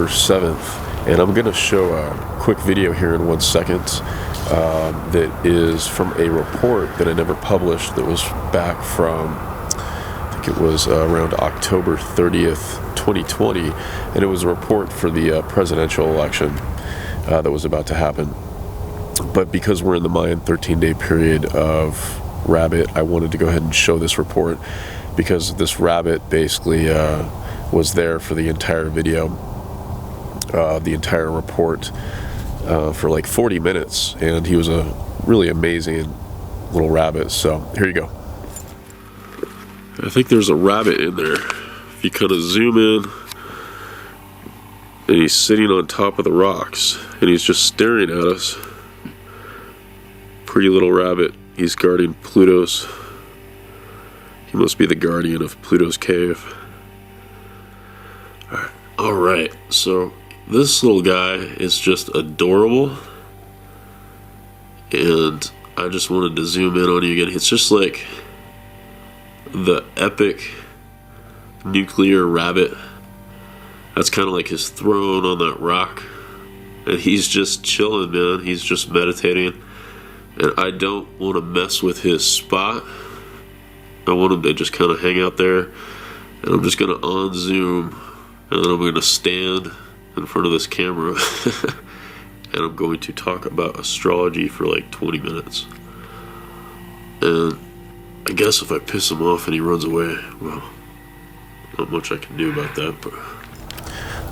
7th, and I'm going to show a quick video here in 1 second that is from a report that I never published that was back from, I think it was around October 30th, 2020, and it was a report for the presidential election that was about to happen. But because we're in the Mayan 13-day period of rabbit, I wanted to go ahead and show this report because this rabbit basically was there for the entire video, the entire report for like 40 minutes, and he was a really amazing little rabbit. So here you go. I think there's a rabbit in there. If you kind of zoom in, and he's sitting on top of the rocks, and he's just staring at us. Pretty little rabbit. He's guarding Pluto's. He must be the guardian of Pluto's cave. Alright, so this little guy is just adorable. And I just wanted to zoom in on you again. It's just like the epic nuclear rabbit. That's kind of like his throne on that rock. And he's just chilling, man. He's just meditating. And I don't want to mess with his spot. I want him to just kind of hang out there. And I'm just going to on-zoom. And then I'm going to stand in front of this camera. And I'm going to talk about astrology for like 20 minutes. And I guess if I piss him off and he runs away, well, not much I can do about that. But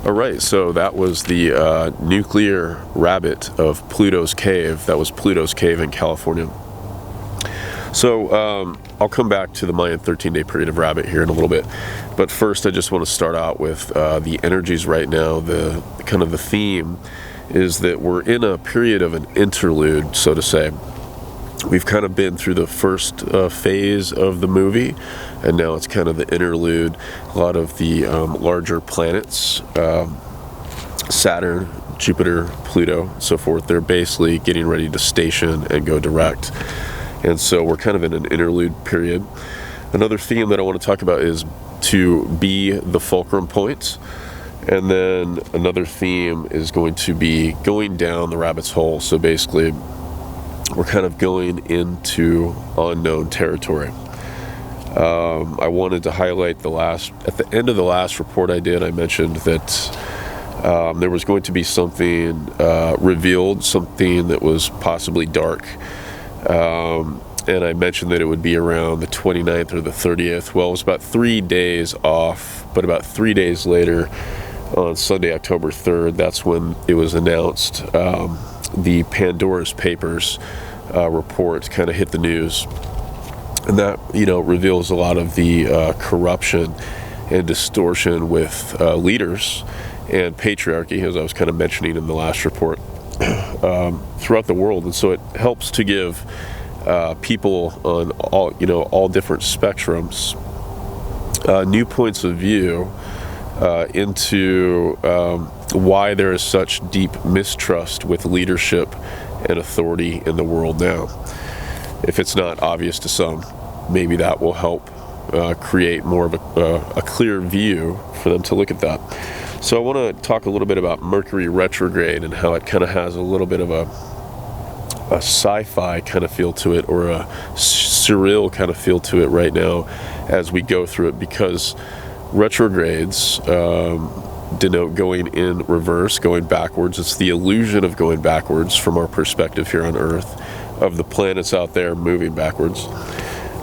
alright, so that was the nuclear rabbit of Pluto's cave. That was Pluto's cave in California. So I'll come back to the Mayan 13-day period of rabbit here in a little bit. But first I just want to start out with the energies right now. The kind of the theme is that we're in a period of an interlude, so to say. We've kind of been through the first phase of the movie, and now it's kind of the interlude. A lot of the larger planets, Saturn, Jupiter, Pluto, so forth, they're basically getting ready to station and go direct. And so we're kind of in an interlude period. Another theme that I want to talk about is to be the fulcrum point. And then another theme is going to be going down the rabbit's hole. So basically, we're kind of going into unknown territory. I wanted to highlight at the end of the last report I did, I mentioned that there was going to be something revealed, something that was possibly dark. And I mentioned that it would be around the 29th or the 30th. Well, it was about 3 days off, but about 3 days later, on Sunday, October 3rd, that's when it was announced. The Pandora's Papers report kind of hit the news, and that reveals a lot of the corruption and distortion with leaders and patriarchy, as I was kind of mentioning in the last report, throughout the world. And so it helps to give people on all different spectrums new points of view into why there is such deep mistrust with leadership and authority in the world now. If it's not obvious to some, maybe that will help create more of a clear view for them to look at that. So I want to talk a little bit about Mercury retrograde and how it kind of has a little bit of a sci-fi kind of feel to it, or a surreal kind of feel to it right now as we go through it, because retrogrades denote going in reverse, going backwards. It's the illusion of going backwards from our perspective here on Earth, of the planets out there moving backwards.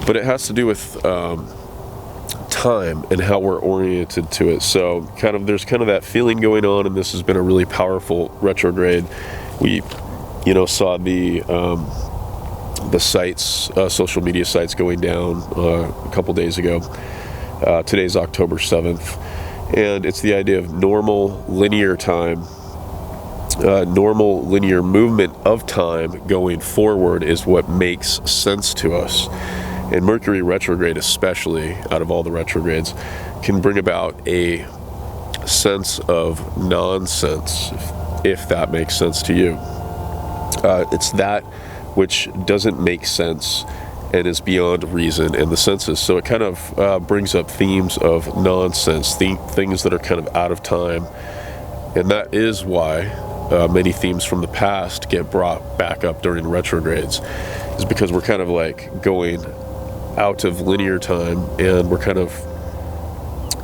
But it has to do with time and how we're oriented to it. So there's kind of that feeling going on, and this has been a really powerful retrograde. We saw the sites, social media sites going down a couple days ago. Today's October 7th, and it's the idea of normal linear time, normal linear movement of time going forward is what makes sense to us. And Mercury retrograde, especially out of all the retrogrades, can bring about a sense of nonsense, if that makes sense to you. It's that which doesn't make sense and is beyond reason and the senses. So it kind of brings up themes of nonsense, things that are kind of out of time, And that is why many themes from the past get brought back up during retrogrades, is because we're kind of like going out of linear time, and we're kind of,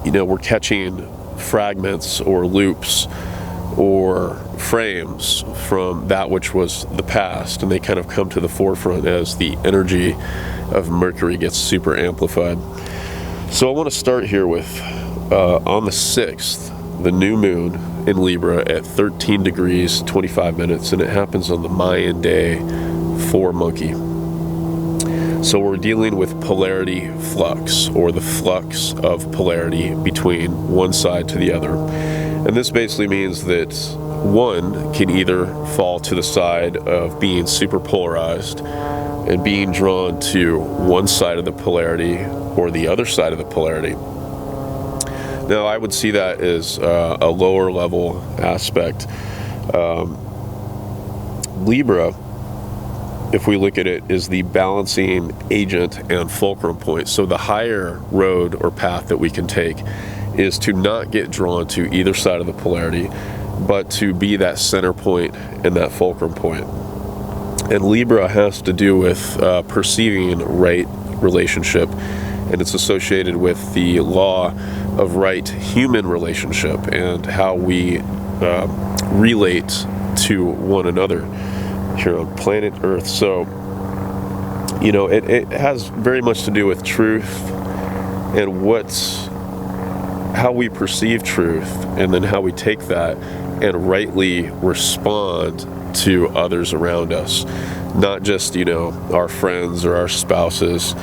we're catching fragments or loops or frames from that which was the past, and they kind of come to the forefront as the energy of Mercury gets super amplified. So I want to start here with on the 6th, the new moon in Libra at 13 degrees 25 minutes, and it happens on the Mayan day 4 monkey. So we're dealing with polarity flux, or the flux of polarity between one side to the other. And this basically means that one can either fall to the side of being super polarized and being drawn to one side of the polarity or the other side of the polarity. Now, I would see that as a lower level aspect. Libra, if we look at it, is the balancing agent and fulcrum point. So the higher road or path that we can take is to not get drawn to either side of the polarity, but to be that center point and that fulcrum point. And Libra has to do with perceiving right relationship, and it's associated with the law of right human relationship and how we relate to one another here on planet Earth. So, it has very much to do with truth and how we perceive truth, and then how we take that and rightly respond to others around us. Not just, our friends or our spouses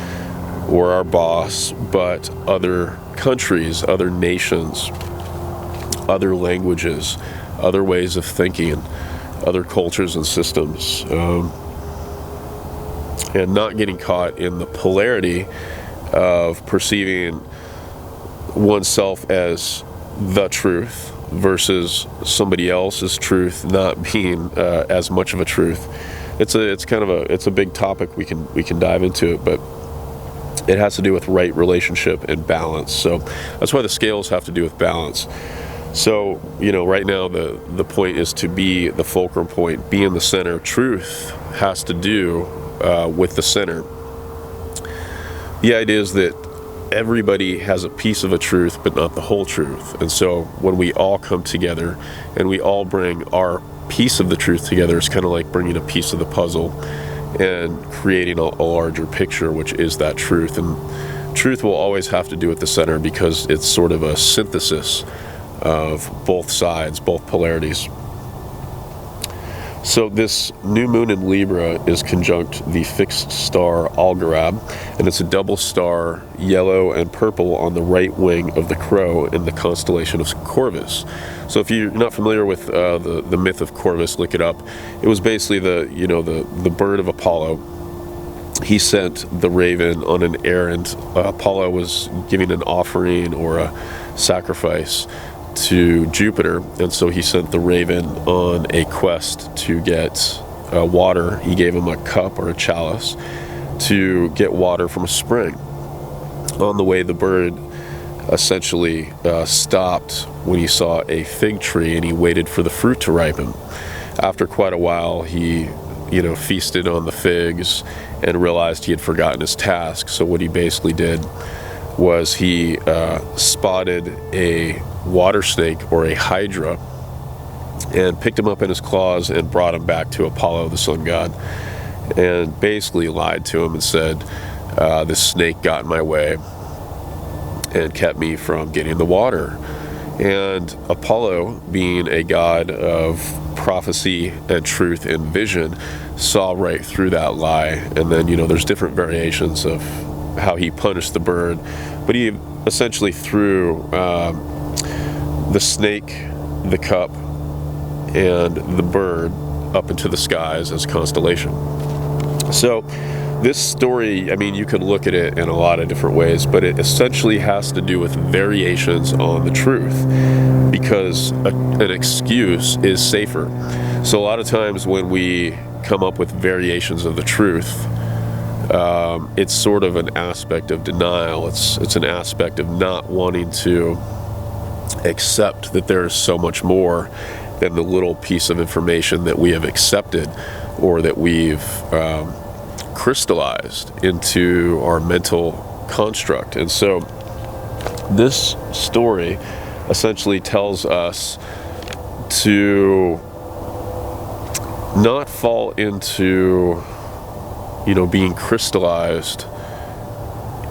or our boss, but other countries, other nations, other languages, other ways of thinking, other cultures and systems, and not getting caught in the polarity of perceiving oneself as the truth versus somebody else's truth not being as much of a truth. It's a big topic. We can dive into it, but it has to do with right relationship and balance. So that's why the scales have to do with balance. So, right now the point is to be the fulcrum point, be in the center. Truth has to do with the center. The idea is that everybody has a piece of a truth, but not the whole truth. And so when we all come together and we all bring our piece of the truth together, it's kind of like bringing a piece of the puzzle and creating a larger picture, which is that truth. And truth will always have to do with the center, because it's sort of a synthesis of both sides, both polarities. So this new moon in Libra is conjunct the fixed star Algorab, and it's a double star, yellow and purple, on the right wing of the crow in the constellation of Corvus. So if you're not familiar with the myth of Corvus, look it up. It was basically the bird of Apollo. He sent the raven on an errand. Apollo was giving an offering or a sacrifice to Jupiter, and so he sent the raven on a quest to get water. He gave him a cup or a chalice to get water from a spring. On the way, the bird essentially stopped when he saw a fig tree, and he waited for the fruit to ripen. After quite a while, he feasted on the figs and realized he had forgotten his task. So what he basically did was he spotted a water snake or a hydra and picked him up in his claws and brought him back to Apollo, the sun god, and basically lied to him and said, this snake got in my way and kept me from getting the water. And Apollo, being a god of prophecy and truth and vision, saw right through that lie. And then, there's different variations of how he punished the bird, but he essentially threw the snake, the cup, and the bird up into the skies as constellation. So this story, you could look at it in a lot of different ways, but it essentially has to do with variations on the truth, because an excuse is safer. So a lot of times when we come up with variations of the truth, it's sort of an aspect of denial. It's an aspect of not wanting to accept that there is so much more than the little piece of information that we have accepted or that we've crystallized into our mental construct. And so this story essentially tells us to not fall into, being crystallized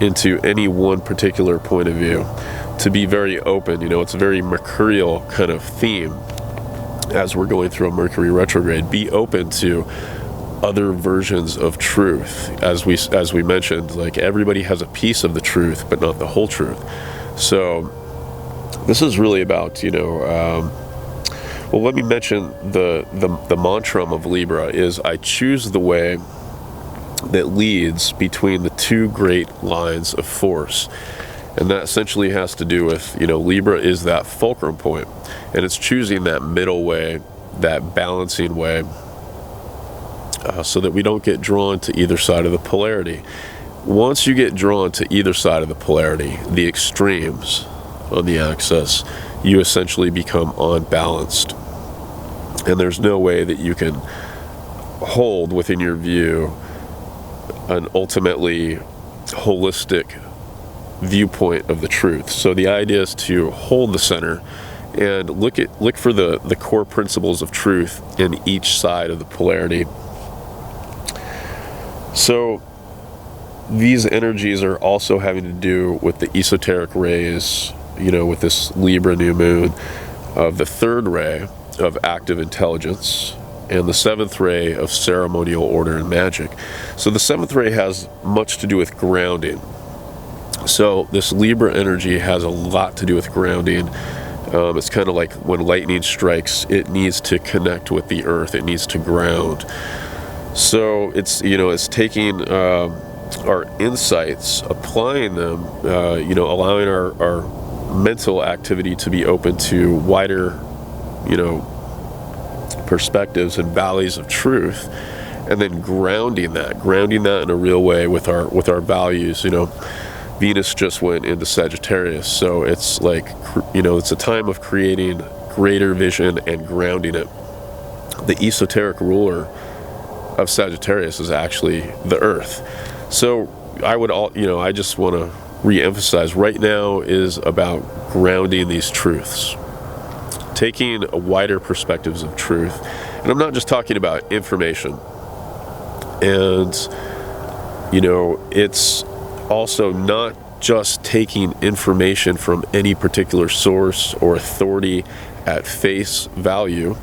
into any one particular point of view, to be very open. It's a very mercurial kind of theme as we're going through a Mercury retrograde. Be open to other versions of truth. As we mentioned, like, everybody has a piece of the truth, but not the whole truth. So this is really about, well, let me mention the mantra of Libra is, I choose the way that leads between the two great lines of force. And that essentially has to do with, Libra is that fulcrum point, and it's choosing that middle way, that balancing way, so that we don't get drawn to either side of the polarity. Once you get drawn to either side of the polarity, the extremes on the axis, you essentially become unbalanced. And there's no way that you can hold within your view an ultimately holistic viewpoint of the truth. So the idea is to hold the center and look for the core principles of truth in each side of the polarity. So these energies are also having to do with the esoteric rays, with this Libra new moon, of the third ray of active intelligence and the seventh ray of ceremonial order and magic. So the seventh ray has much to do with grounding. So this Libra energy has a lot to do with grounding. It's kind of like when lightning strikes, it needs to connect with the earth. It needs to ground. So it's taking our insights, applying them, allowing our mental activity to be open to wider, perspectives and valleys of truth, and then grounding that in a real way with our values. Venus just went into Sagittarius, so it's like, it's a time of creating greater vision and grounding it. The esoteric ruler of Sagittarius is actually the Earth. So I just want to re-emphasize, right now is about grounding these truths, taking a wider perspectives of truth. And I'm not just talking about information. And, it's also not just taking information from any particular source or authority at face value,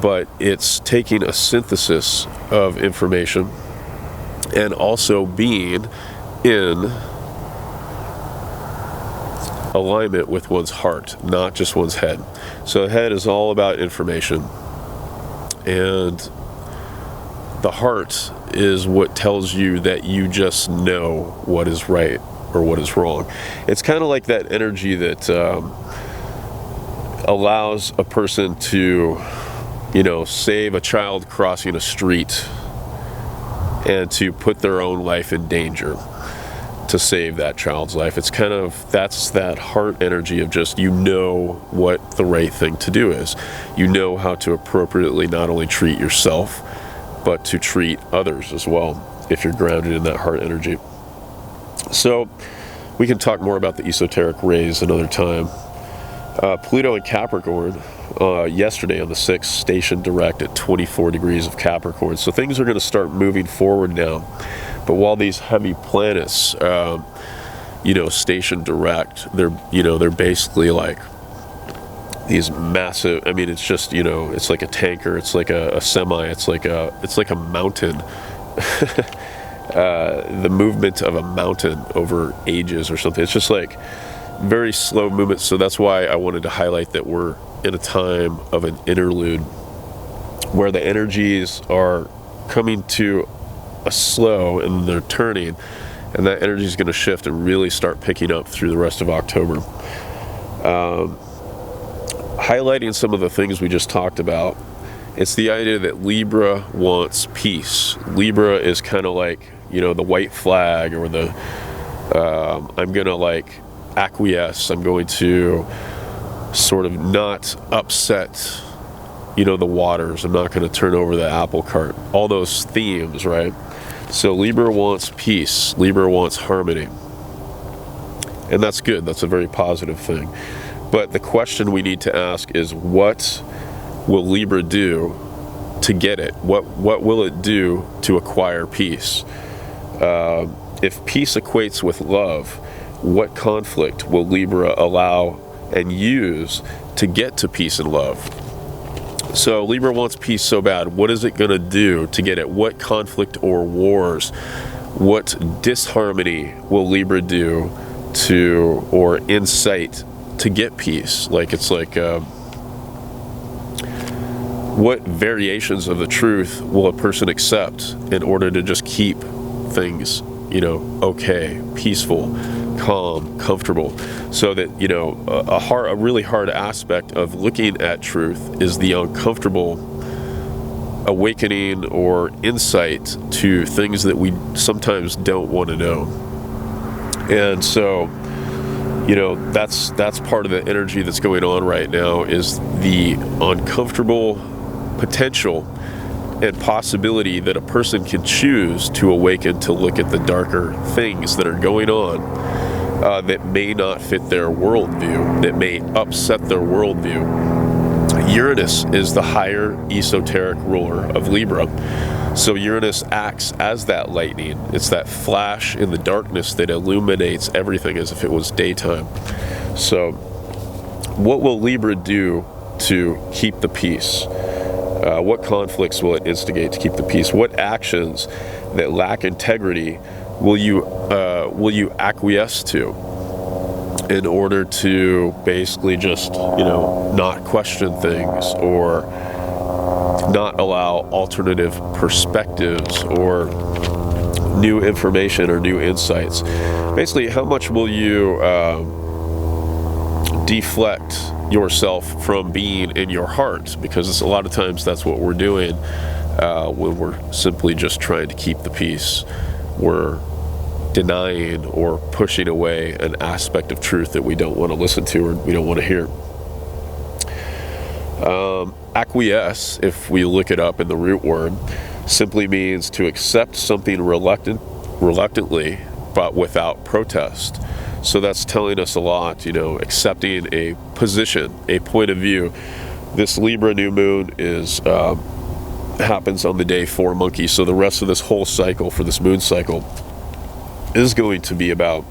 but it's taking a synthesis of information and also being in alignment with one's heart, not just one's head. So the head is all about information, and the heart is what tells you that you just know what is right or what is wrong. It's kind of like that energy that allows a person to, save a child crossing a street and to put their own life in danger to save that child's life. It's that's that heart energy of just, what the right thing to do is. You know how to appropriately not only treat yourself, but to treat others as well, if you're grounded in that heart energy. So we can talk more about the esoteric rays another time. Pluto in Capricorn, yesterday on the 6th, stationed direct at 24 degrees of Capricorn. So things are going to start moving forward now. But while these heavy planets, stationed direct, they're basically like these massive, it's just, it's like a tanker, it's like a semi, it's like a mountain. The movement of a mountain over ages or something. It's just like very slow movement. So that's why I wanted to highlight that we're in a time of an interlude where the energies are coming to a slow and they're turning, and that energy is going to shift and really start picking up through the rest of October. Highlighting some of the things we just talked about, it's the idea that Libra wants peace. Libra is kind of like, the white flag, or the I'm going to acquiesce. I'm going to sort of not upset, the waters. I'm not going to turn over the apple cart. All those themes, right? So Libra wants peace. Libra wants harmony. And that's good. That's a very positive thing. But the question we need to ask is, what will Libra do to get it? What will it do to acquire peace? If peace equates with love, what conflict will Libra allow and use to get to peace and love? So Libra wants peace so bad. What is it going to do to get it? What conflict or wars, what disharmony will Libra do to, or incite to get peace? What variations of the truth will a person accept in order to just keep things, okay, peaceful, calm, comfortable? So that, a really hard aspect of looking at truth is the uncomfortable awakening or insight to things that we sometimes don't want to know. And so, that's part of the energy that's going on right now, is the uncomfortable potential and possibility that a person can choose to awaken to look at the darker things that are going on, that may not fit their worldview, that may upset their worldview. Uranus is the higher esoteric ruler of Libra. So Uranus acts as that lightning. It's that flash in the darkness that illuminates everything as if it was daytime. So what will Libra do to keep the peace? What conflicts will it instigate to keep the peace? What actions that lack integrity will you acquiesce to in order to basically just, not question things, or not allow alternative perspectives or new information or new insights? Basically, how much will you deflect yourself from being in your heart? Because a lot of times that's what we're doing when we're simply just trying to keep the peace. We're denying or pushing away an aspect of truth that we don't want to listen to or we don't want to hear. Acquiesce, if we look it up in the root word, simply means to accept something reluctantly, but without protest. So that's telling us a lot, accepting a position, a point of view. This Libra new moon happens on the day 4 monkey. So the rest of this whole cycle, for this moon cycle, is going to be about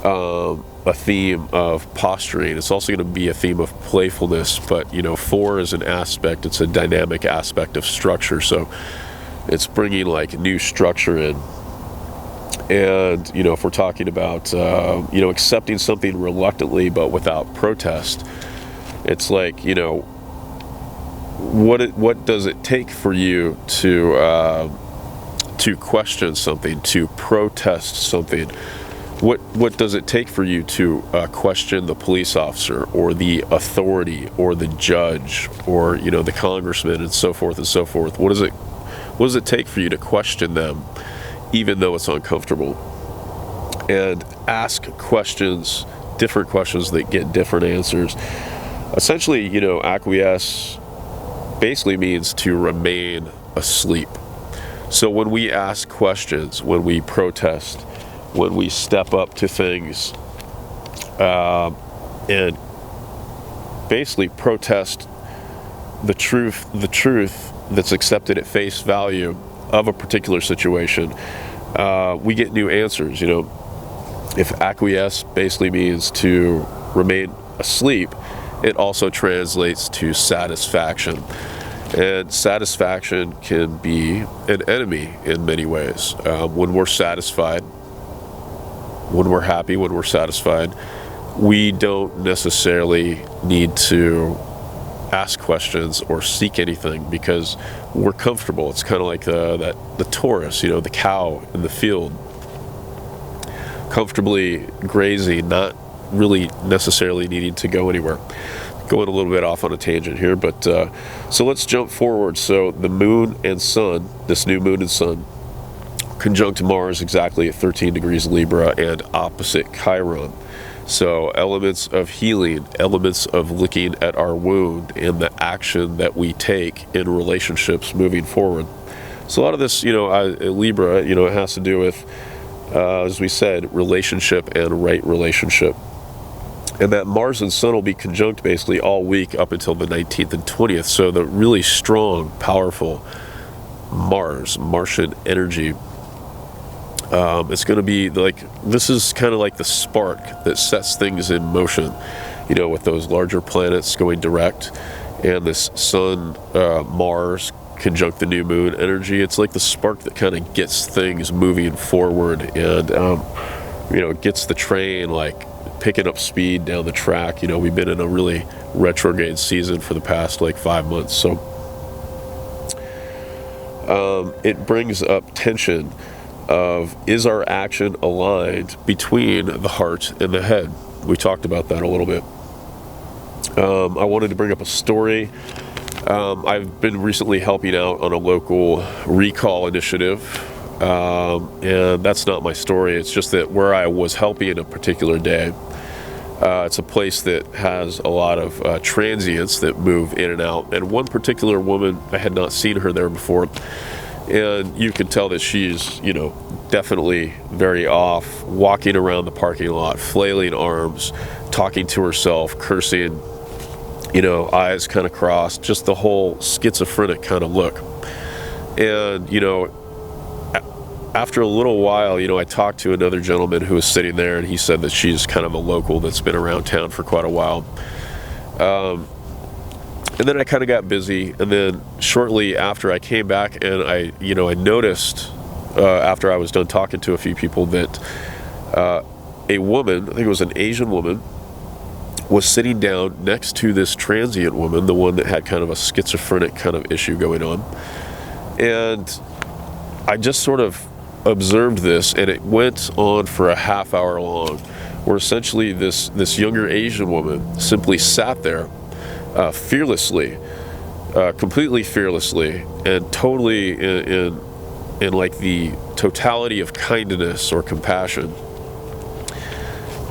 a theme of posturing. It's also going to be a theme of playfulness, but 4 is an aspect, it's a dynamic aspect of structure, so it's bringing new structure in. And if we're talking about accepting something reluctantly but without protest, it's what does it take for you to question something, to protest something? What does it take for you to question the police officer or the authority or the judge or the congressman and so forth and so forth? What does it take for you to question them, even though it's uncomfortable? And ask questions, different questions that get different answers. Essentially, acquiesce basically means to remain asleep. So when we ask questions, when we protest, when we step up to things and basically protest the truth that's accepted at face value of a particular situation, we get new answers. If acquiesce basically means to remain asleep, it also translates to satisfaction. And satisfaction can be an enemy in many ways. When we're satisfied, when we're happy, when we're satisfied, we don't necessarily need to ask questions or seek anything because we're comfortable. It's kind of like the Taurus, the cow in the field, comfortably grazing, not really necessarily needing to go anywhere. Going a little bit off on a tangent here, but so let's jump forward. So the moon and sun, this new moon and sun, conjunct Mars exactly at 13 degrees Libra and opposite Chiron. So elements of healing, elements of looking at our wound and the action that we take in relationships moving forward. So a lot of this, Libra, it has to do with, as we said, relationship and right relationship. And that Mars and Sun will be conjunct basically all week up until the 19th and 20th. So the really strong, powerful Martian energy, it's going to be like, this is kind of like the spark that sets things in motion, with those larger planets going direct and this Sun, Mars conjunct the new moon energy. It's like the spark that kind of gets things moving forward and, gets the train like picking up speed down the track. We've been in a really retrograde season for the past like 5 months. So it brings up tension of, is our action aligned between the heart and the head? We talked about that a little bit. I wanted to bring up a story. I've been recently helping out on a local recall initiative, and that's not my story. It's just that where I was helping a particular day, it's a place that has a lot of transients that move in and out. And one particular woman, I had not seen her there before, and you can tell that she's, definitely very off, walking around the parking lot, flailing arms, talking to herself, cursing, eyes kind of crossed, just the whole schizophrenic kind of look. And, after a little while, I talked to another gentleman who was sitting there, and he said that she's kind of a local that's been around town for quite a while. And then I kind of got busy, and then shortly after I came back, and I noticed, after I was done talking to a few people, that a woman, I think it was an Asian woman, was sitting down next to this transient woman, the one that had kind of a schizophrenic kind of issue going on. And I just sort of observed this, and it went on for a half hour long, where essentially this younger Asian woman simply sat there fearlessly, completely fearlessly, and totally in like the totality of kindness or compassion,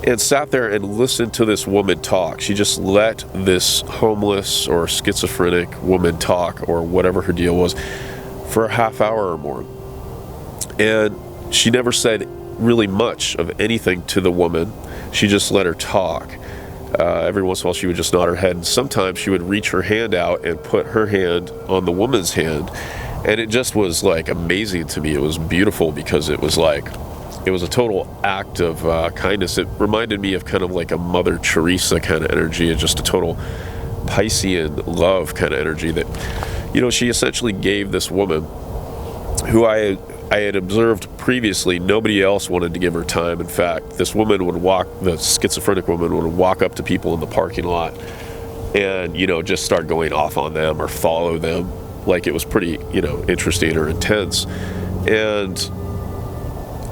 and sat there and listened to this woman talk. She just let this homeless or schizophrenic woman talk, or whatever her deal was, for a half hour or more. And she never said really much of anything to the woman. She just let her talk. Every once in a while she would just nod her head, and sometimes she would reach her hand out and put her hand on the woman's hand. And it just was like amazing to me. It was beautiful because it was a total act of kindness. It reminded me of kind of like a Mother Teresa kind of energy, and just a total Piscean love kind of energy that, she essentially gave this woman, who I had observed previously, nobody else wanted to give her time. In fact, this woman the schizophrenic woman would walk up to people in the parking lot and, just start going off on them or follow them. Like, it was pretty, interesting or intense. And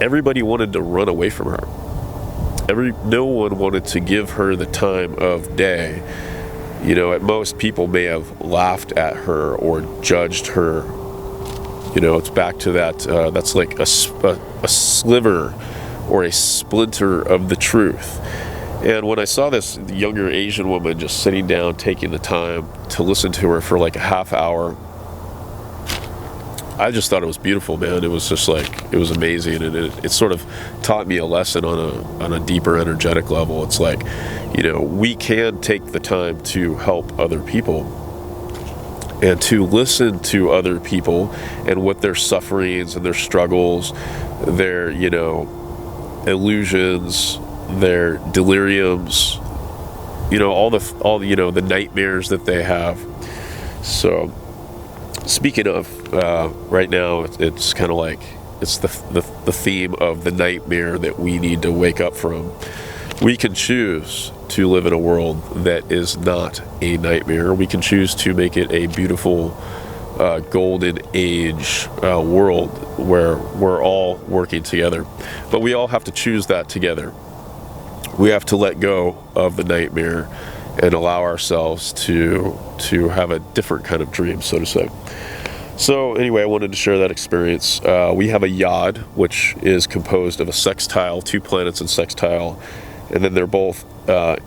everybody wanted to run away from her. No one wanted to give her the time of day. At most, people may have laughed at her or judged her. It's back to that, that's like a sliver or a splinter of the truth. And when I saw this younger Asian woman just sitting down, taking the time to listen to her for like a half hour, I just thought it was beautiful, man. It was just like, it was amazing. And it sort of taught me a lesson on a deeper energetic level. It's like, we can take the time to help other people, and to listen to other people and what their sufferings and their struggles, their, illusions, their deliriums, all the nightmares that they have. So speaking of, right now, it's kind of like, it's the theme of the nightmare that we need to wake up from. We can choose to live in a world that is not a nightmare. We can choose to make it a beautiful, golden age world where we're all working together. But we all have to choose that together. We have to let go of the nightmare and allow ourselves to have a different kind of dream, so to say. So anyway, I wanted to share that experience. We have a yod, which is composed of a sextile, 2 planets in sextile, and then they're both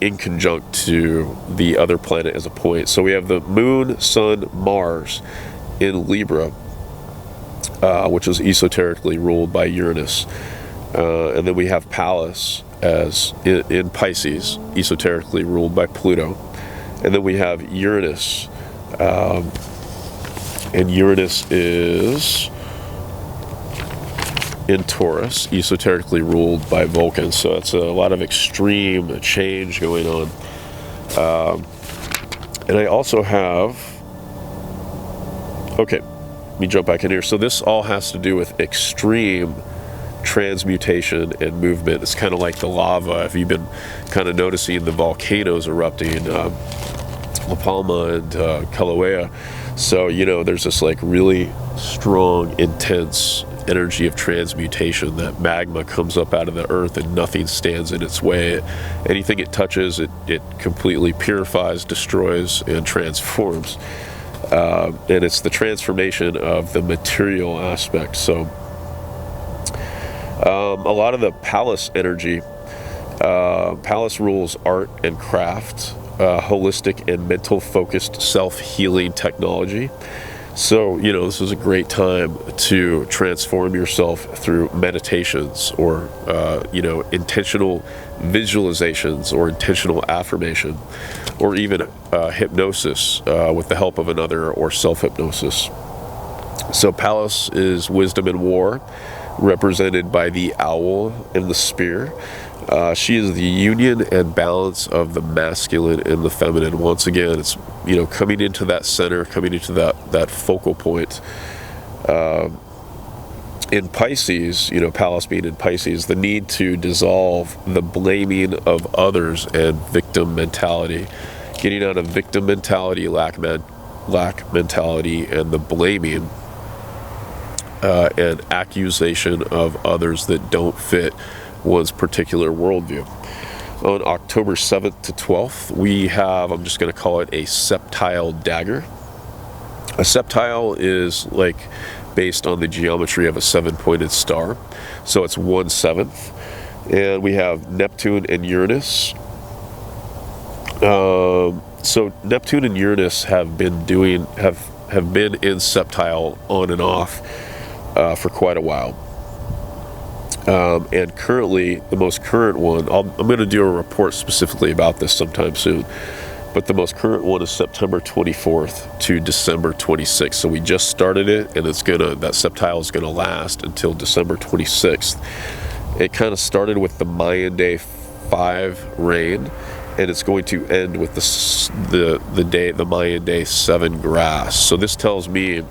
in conjunct to the other planet as a point. So we have the Moon, Sun, Mars in Libra, which is esoterically ruled by Uranus. And then we have Pallas as in Pisces, esoterically ruled by Pluto. And then we have Uranus, and Uranus is in Taurus, esoterically ruled by Vulcan. So it's a lot of extreme change going on. And I also have, okay, let me jump back in here. So this all has to do with extreme transmutation and movement. It's kind of like the lava. If you've been kind of noticing the volcanoes erupting, La Palma and Kilauea. So, you know, there's this like really strong, intense energy of transmutation. That magma comes up out of the earth and nothing stands in its way. Anything it touches, it completely purifies, destroys, and transforms. And it's the transformation of the material aspect. So a lot of the Pallas energy, Pallas rules art and craft, holistic and mental focused self-healing technology. So, you know, this is a great time to transform yourself through meditations or, you know, intentional visualizations or intentional affirmation, or even hypnosis with the help of another, or self-hypnosis. So Pallas is wisdom and war, represented by the owl and the spear. She is the union and balance of the masculine and the feminine. Once again, it's, you know, coming into that center, coming into that focal point. In Pisces, you know, Pallas being in Pisces, the need to dissolve the blaming of others and victim mentality. Getting out of victim mentality, lack mentality, and the blaming and accusation of others that don't fit one's particular worldview. On October 7th to 12th, we have, I'm just going to call it a septile dagger. A septile is like based on the geometry of a 7-pointed star. So it's 1/7. And we have Neptune and Uranus. So Neptune and Uranus have been in septile on and off for quite a while. And currently, the most current one, I'm going to do a report specifically about this sometime soon, but the most current one is September 24th to December 26th. So we just started it, and that septile is going to last until December 26th. It kind of started with the Mayan day 5 rain, and it's going to end with the Mayan day 7 grass. So this tells me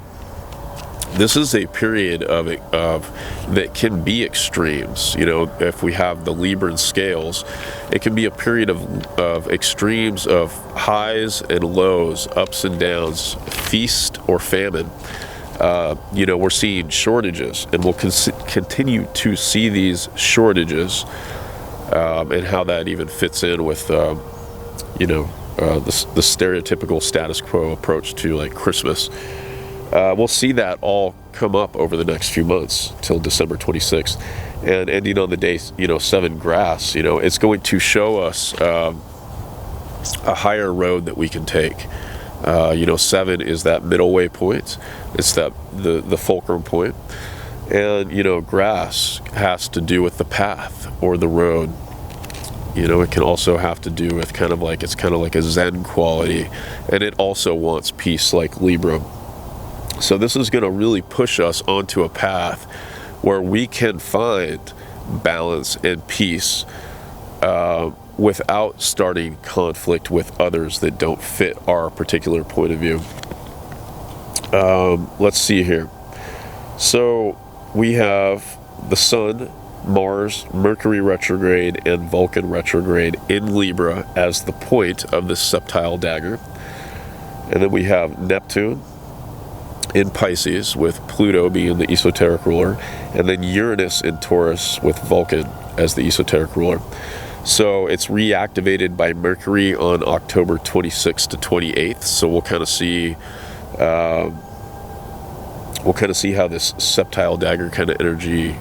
this is a period of that can be extremes. You know, if we have the Libran scales, it can be a period of extremes, of highs and lows, ups and downs, feast or famine. You know, we're seeing shortages, and we'll continue to see these shortages, and how that even fits in with, you know, the stereotypical status quo approach to like Christmas. We'll see that all come up over the next few months till December 26th, and ending on the day, you know, 7 grass. You know, it's going to show us a higher road that we can take. You know, 7 is that middle way point. It's that the fulcrum point, and you know, grass has to do with the path or the road. You know, it can also have to do with kind of like a Zen quality, and it also wants peace, like Libra. So this is going to really push us onto a path where we can find balance and peace without starting conflict with others that don't fit our particular point of view. Let's see here. So we have the Sun, Mars, Mercury retrograde, and Vulcan retrograde in Libra as the point of this septile dagger. And then we have Neptune in Pisces with Pluto being the esoteric ruler, and then Uranus in Taurus with Vulcan as the esoteric ruler. So it's reactivated by Mercury on October 26th to 28th. So we'll kind of see how this septile dagger kind of energy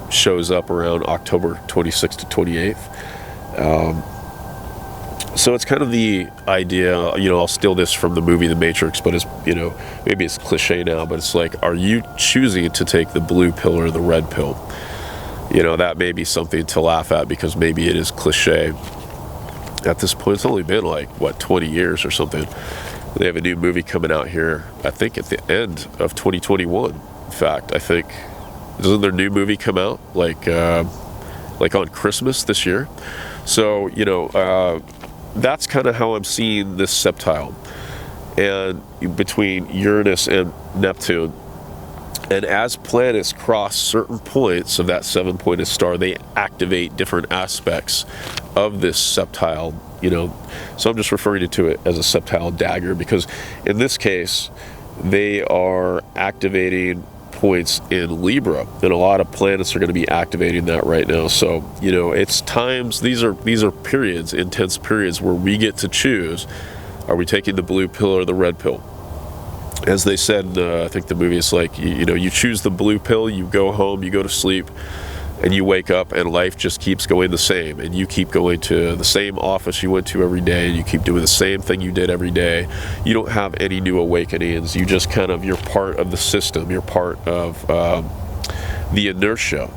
shows up around October 26th to 28th. So it's kind of the idea, I'll steal this from the movie The Matrix, but it's, maybe it's cliche now, but it's like, are you choosing to take the blue pill or the red pill? That may be something to laugh at because maybe it is cliche. At this point, it's only been 20 years or something. They have a new movie coming out here, I think at the end of 2021. In fact, I think, doesn't their new movie come out like on Christmas this year? So, that's kind of how I'm seeing this septile. And between Uranus and Neptune, and as planets cross certain points of that 7-pointed star, they activate different aspects of this septile, So I'm just referring to it as a septile dagger because in this case, they are activating points in Libra, and a lot of planets are going to be activating that right now. So it's times, these are periods, intense periods, where we get to choose, are we taking the blue pill or the red pill? As they said, I think the movie is like, you choose the blue pill, you go home, you go to sleep, and you wake up and life just keeps going the same, and you keep going to the same office you went to every day, and you keep doing the same thing you did every day. You don't have any new awakenings. You just you're part of the system. You're part of the inertia,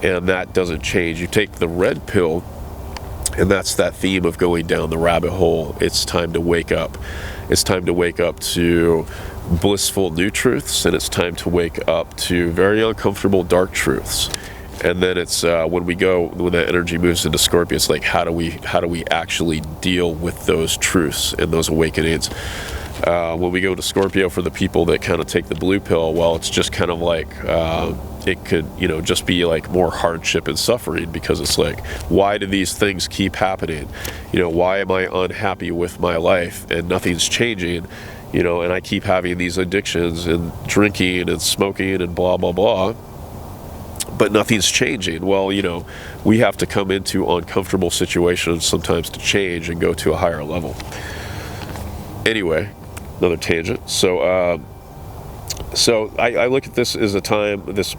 and that doesn't change. You take the red pill, and that's that theme of going down the rabbit hole. It's time to wake up. It's time to wake up to blissful new truths, and it's time to wake up to very uncomfortable dark truths. And then it's when that energy moves into Scorpio, it's like, how do we actually deal with those truths and those awakenings? When we go to Scorpio, for the people that kind of take the blue pill, well, it's just kind of like it could just be like more hardship and suffering, because it's like, why do these things keep happening? Why am I unhappy with my life and nothing's changing? And I keep having these addictions and drinking and smoking and blah blah blah, but nothing's changing. Well, we have to come into uncomfortable situations sometimes to change and go to a higher level. Anyway, another tangent. So I look at this as a time, this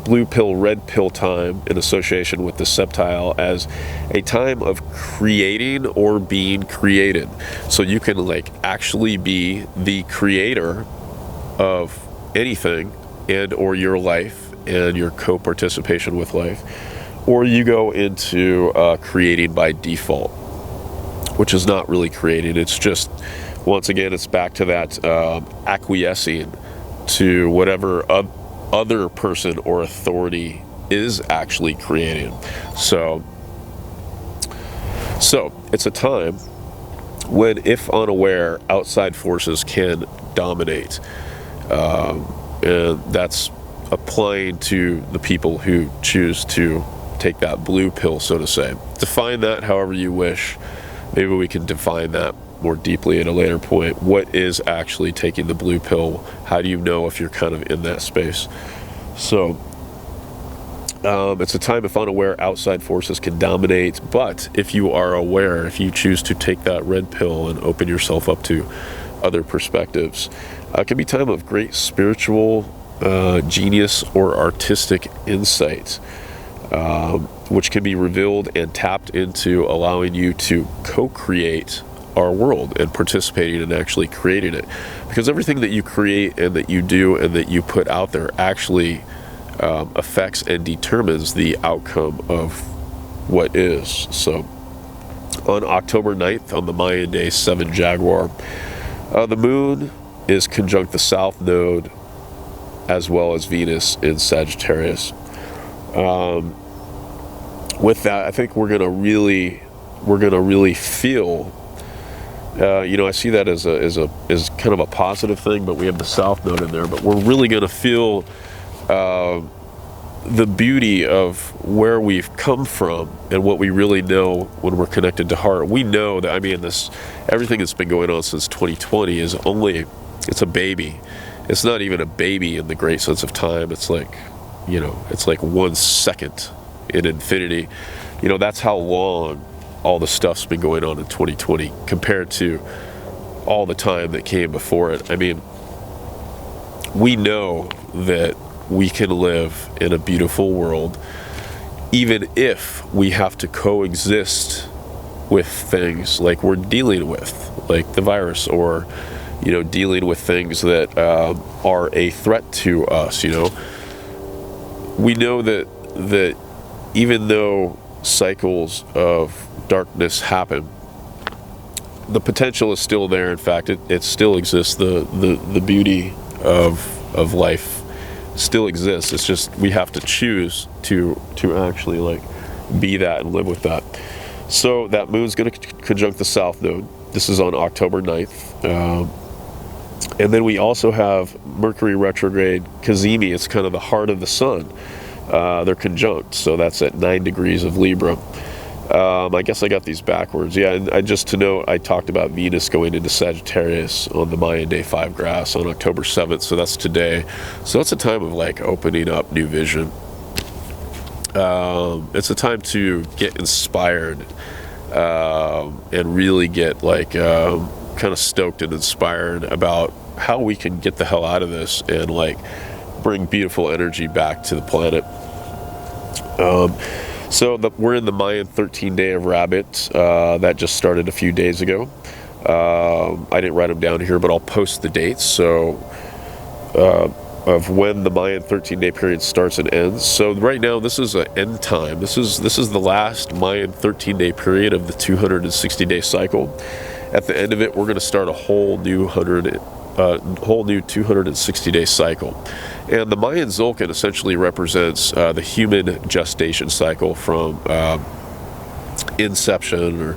blue pill, red pill time in association with the septile, as a time of creating or being created. So you can actually be the creator of anything and or your life and your co-participation with life, or you go into creating by default, which is not really creating. It's just, once again, it's back to that acquiescing to whatever other person or authority is actually creating. So it's a time when, if unaware, outside forces can dominate, and that's applying to the people who choose to take that blue pill, so to say. Define that however you wish. Maybe we can define that more deeply at a later point. What is actually taking the blue pill? How do you know if you're kind of in that space? So it's a time, if unaware, outside forces can dominate. But if you are aware, if you choose to take that red pill and open yourself up to other perspectives, it can be a time of great spiritual genius or artistic insight, which can be revealed and tapped into, allowing you to co-create our world and participating in actually creating it. Because everything that you create and that you do and that you put out there actually affects and determines the outcome of what is. So on October 9th, on the Mayan day 7 Jaguar, the moon is conjunct the south node as well as Venus in Sagittarius. With that, I think we're gonna really feel. I see that as kind of a positive thing, but we have the south node in there. But we're really gonna feel the beauty of where we've come from and what we really know when we're connected to heart. We know that, everything that's been going on since 2020 it's a baby. It's not even a baby in the great sense of time. It's like 1 second in infinity. That's how long all the stuff's been going on in 2020 compared to all the time that came before it. We know that we can live in a beautiful world even if we have to coexist with things like we're dealing with, like the virus, or dealing with things that are a threat to us. We know that even though cycles of darkness happen, the potential is still there. In fact, it still exists. The beauty of life still exists. It's just we have to choose to actually like be that and live with that. So that moon's going to conjunct the south node. This is on October 9th. And then we also have Mercury retrograde Cazimi. It's kind of the heart of the sun. They're conjunct, so that's at 9 degrees of Libra. I guess I got these backwards. Yeah, and just to note, I talked about Venus going into Sagittarius on the Mayan day 5 grass on October 7th, so that's today. So it's a time of like opening up new vision. It's a time to get inspired and really get like kind of stoked and inspired about how we can get the hell out of this and like bring beautiful energy back to the planet. We're in the Mayan 13 day of Rabbit that just started a few days ago. I didn't write them down here, but I'll post the dates of when the Mayan 13 day period starts and ends. So right now this is an end time. This is the last Mayan 13 day period of the 260 day cycle. At the end of it, we're going to start a whole new 260 day cycle. And the Mayan Zolkin essentially represents the human gestation cycle from inception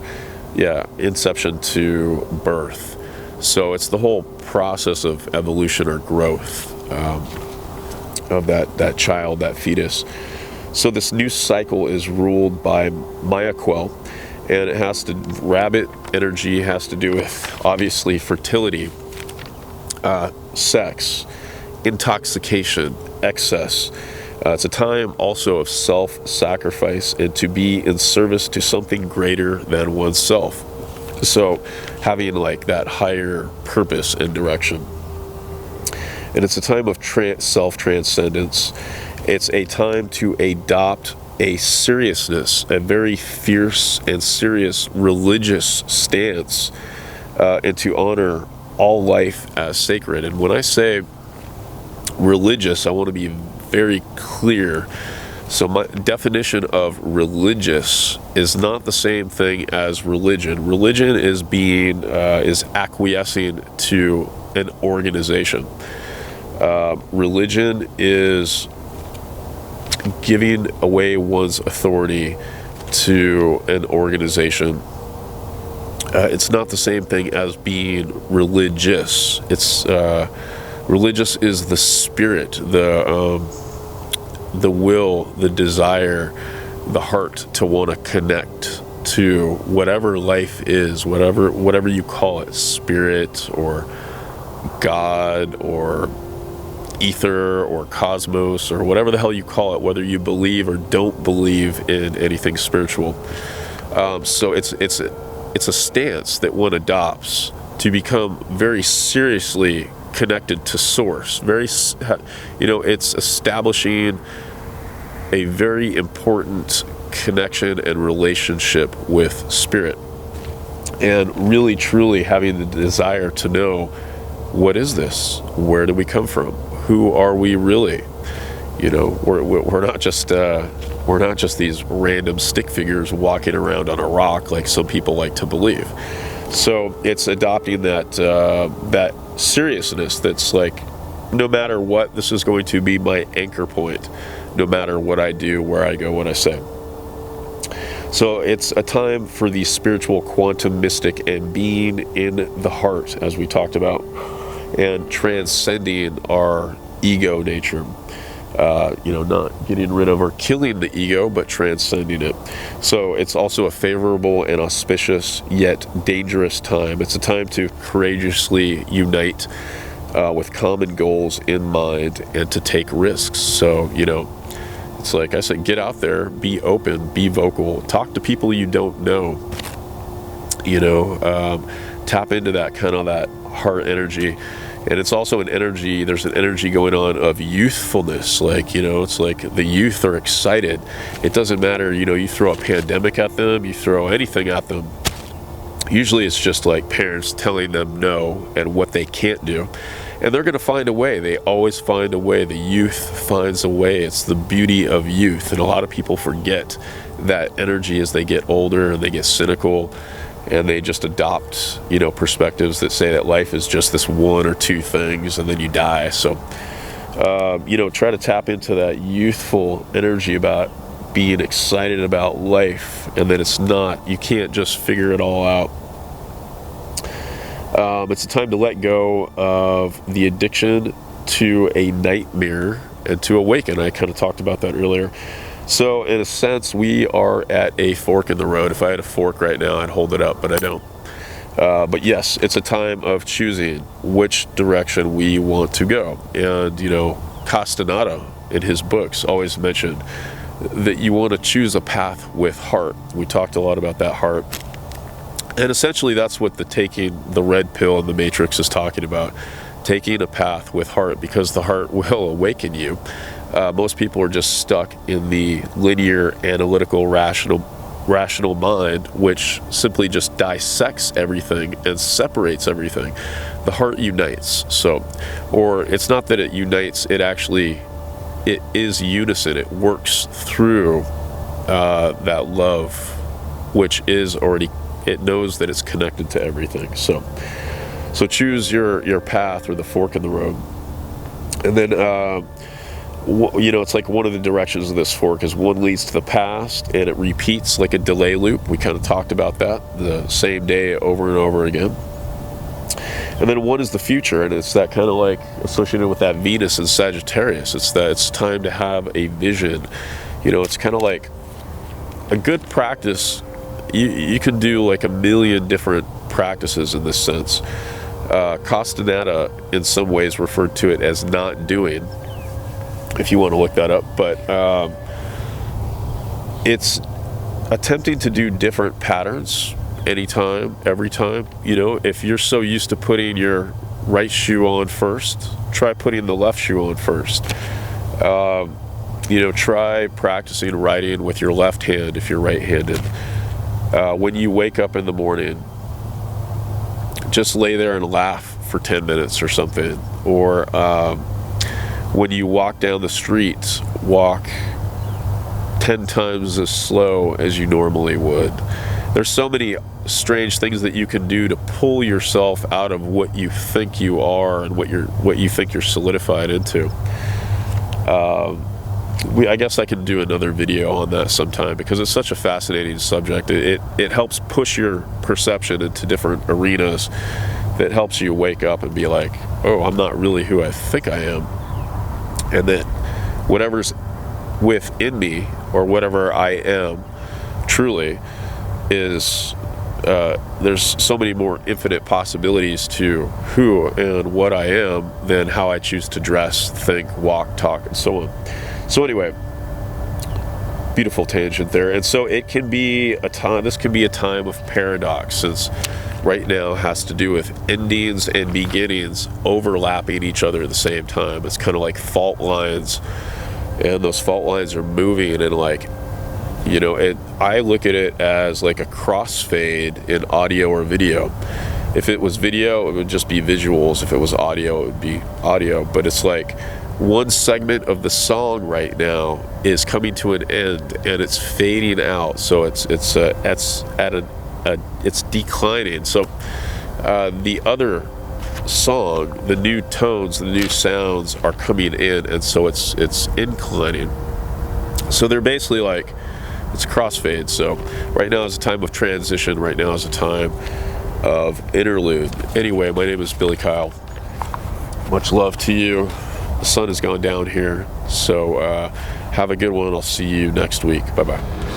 to birth. So it's the whole process of evolution or growth of that child, that fetus. So this new cycle is ruled by Maya Quell, and it has to, rabbit energy has to do with obviously fertility, sex, intoxication, excess. It's a time also of self-sacrifice and to be in service to something greater than oneself. So having like that higher purpose and direction. And it's a time of self-transcendence. It's a time to adopt a seriousness, a very fierce and serious religious stance, and to honor all life as sacred. And when I say religious, I want to be very clear. So my definition of religious is not the same thing as religion. Religion is is acquiescing to an organization. Religion is giving away one's authority to an organization. It's not the same thing as being religious. It's religious is the spirit, the will, the desire, the heart to want to connect to whatever life is, whatever you call it, spirit or God or ether or cosmos or whatever the hell you call it, whether you believe or don't believe in anything spiritual. So it's a stance that one adopts to become very seriously connected to source. It's establishing a very important connection and relationship with spirit, and really truly having the desire to know, what is this? Where do we come from? Who are we really? We're not just these random stick figures walking around on a rock like some people like to believe. So it's adopting that seriousness that's like, no matter what, this is going to be my anchor point, no matter what I do, where I go, what I say. So it's a time for the spiritual quantum mystic and being in the heart, as we talked about, and transcending our ego nature. Not getting rid of or killing the ego, but transcending it. So it's also a favorable and auspicious yet dangerous time. It's a time to courageously unite with common goals in mind and to take risks. So, it's like I said, get out there, be open, be vocal, talk to people you don't know, tap into that kind of that heart energy. And it's also an energy, there's an energy going on of youthfulness. Like, it's like the youth are excited. It doesn't matter, you throw a pandemic at them, you throw anything at them. Usually it's just like parents telling them no and what they can't do. And they're going to find a way. They always find a way. The youth finds a way. It's the beauty of youth. And a lot of people forget that energy as they get older and they get cynical and they just adopt, perspectives that say that life is just this one or two things and then you die. So, try to tap into that youthful energy about being excited about life, and that it's not, you can't just figure it all out. It's a time to let go of the addiction to a nightmare and to awaken. I kind of talked about that earlier. So in a sense, we are at a fork in the road. If I had a fork right now, I'd hold it up, but I don't. But yes, it's a time of choosing which direction we want to go. And, Castaneda in his books always mentioned that you want to choose a path with heart. We talked a lot about that heart. And essentially that's what taking the red pill in the Matrix is talking about. Taking a path with heart, because the heart will awaken you. Most people are just stuck in the linear, analytical, rational mind, which simply just dissects everything and separates everything. The heart unites. Or it's not that it unites, it is unison. It works through that love, which is already, it knows that it's connected to everything. So choose your path, or the fork in the road. And then, it's like one of the directions of this fork is one leads to the past, and it repeats like a delay loop. We kind of talked about that, the same day over and over again. And then one is the future, and it's that kind of like associated with that Venus and Sagittarius. It's that it's time to have a vision. It's kind of like a good practice. You can do like a million different practices in this sense. Castaneda in some ways referred to it as not doing, if you want to look that up. But it's attempting to do different patterns anytime, every time. If you're so used to putting your right shoe on first, try putting the left shoe on first. Try practicing writing with your left hand if you're right-handed. When you wake up in the morning, just lay there and laugh for 10 minutes or something. Or when you walk down the street, walk 10 times as slow as you normally would. There's so many strange things that you can do to pull yourself out of what you think you are and what you think you're solidified into. I guess I can do another video on that sometime, because it's such a fascinating subject. It helps push your perception into different arenas that helps you wake up and be like, oh, I'm not really who I think I am. And that whatever's within me, or whatever I am truly, is there's so many more infinite possibilities to who and what I am than how I choose to dress, think, walk, talk, and so on. So anyway, beautiful tangent there. And so it can be this can be a time of paradox, since right now has to do with endings and beginnings overlapping each other at the same time. It's kind of like fault lines, and those fault lines are moving, and like, I look at it as like a crossfade in audio or video. If it was video, it would just be visuals. If it was audio, it would be audio. But it's like one segment of the song right now is coming to an end, and it's fading out. So it's declining. So the other song, the new tones, the new sounds are coming in, and so it's inclining. So they're basically like, it's a crossfade. So right now is a time of transition. Right now is a time of interlude. Anyway, my name is Billy Kyle. Much love to you. The sun has gone down here. So have a good one. I'll see you next week. Bye-bye.